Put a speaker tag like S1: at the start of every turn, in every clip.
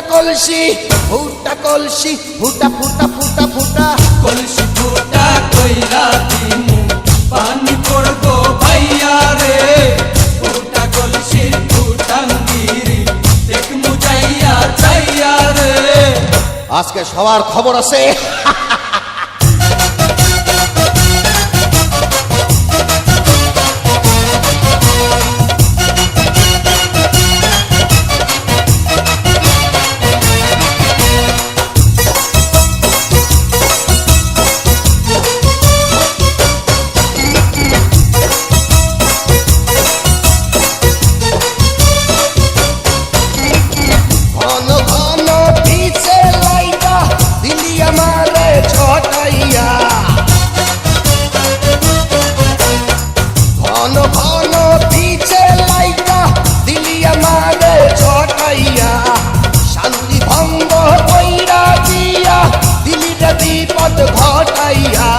S1: কলসি ফুটা কলসি ফুটা ফুটা ফুটা ফুটা
S2: কলসি ফুটা কইরা দিমু পানি পড়বো ভাইয়া রে ফুটা কলসি ফুটাঙ্গিরি দেখমু যাইয়া যাইয়া রে
S1: আজকে সবার খবর আছে ঘটাইয়া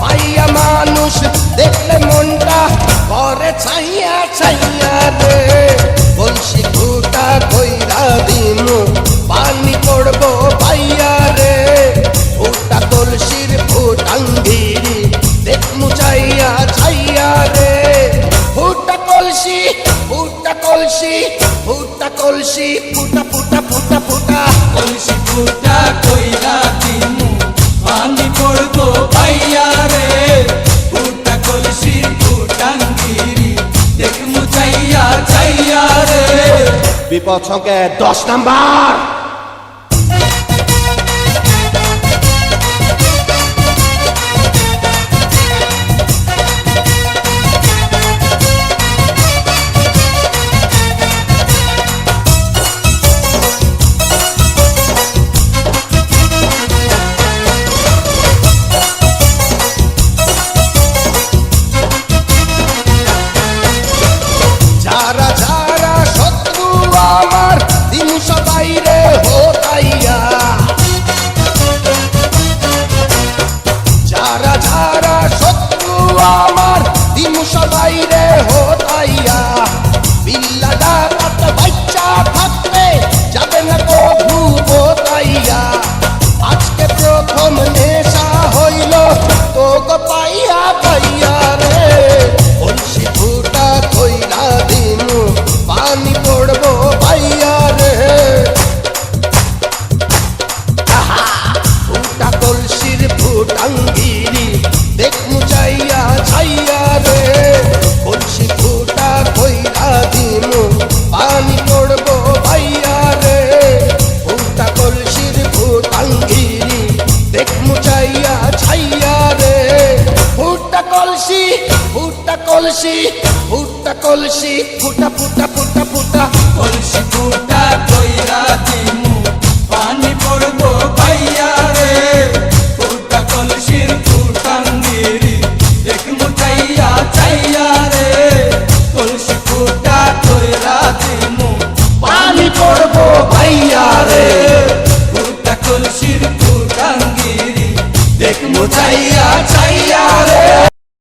S1: মাইয়া মানুষ দেখলে মনটা করে ছাইয়া ছাইয়া রে কলসি ফুটা কইরা দিমু পানি পড়বো ভাইয়া রে ফুটা কলসির ফুটাঙ্গিরি দেখমু চাইয়া ছাইয়া রে ফুটা কলসি ফুটা কলসি ফুটা কলসি ফুটা ফুটা ফুটা ফুটা
S2: কলসি ফুটা কইরা দিমু পানি পড়বো ভাইয়া রে ফুটা কলসি ফুটাঙ্গিরি দেখমু যাইয়া যাইয়া রে
S1: বিপদ সংকেত 10 নাম্বার আমার দিমু সবাই রে হোতাইয়া বিল্লা ডাকাত বাচ্চা থাকতে যাবে না কভু বোতাইয়া আজকে প্রথম নেশা হইল তোকে পাইয়া পাইয়া রে কলসি ফুটা কইরা দিমু পানি পড়বো পাইয়া রে ফুটা কলসির ফুটাঙ্গিরি দেখমু চাইয়া ছাইয়া রে কলসি ফুটা কইরা দিমু পানি পড়বো ভাইয়া রে ফুটা কলসির ফুটাঙ্গিরি দেখমু চাইয়া ছাইয়া রে ফুটা কলসি ফুটা কলসি ফুটা কলসি ফুটা ফুটা ফুটা ফুটা
S2: কলসি ফুটা কইরা দিমু পানি পড়বো ভাইয়া রে ফুটা কলসির ফুটাঙ্গিরি দেখমু যাইয়া যাইয়া রে কলসি ফুটা কইরা দিমু
S1: পানি পড়বো ভাইয়া রে
S2: ফুটা কলসির ফুটাঙ্গিরি দেখমু যাইয়া যাইয়া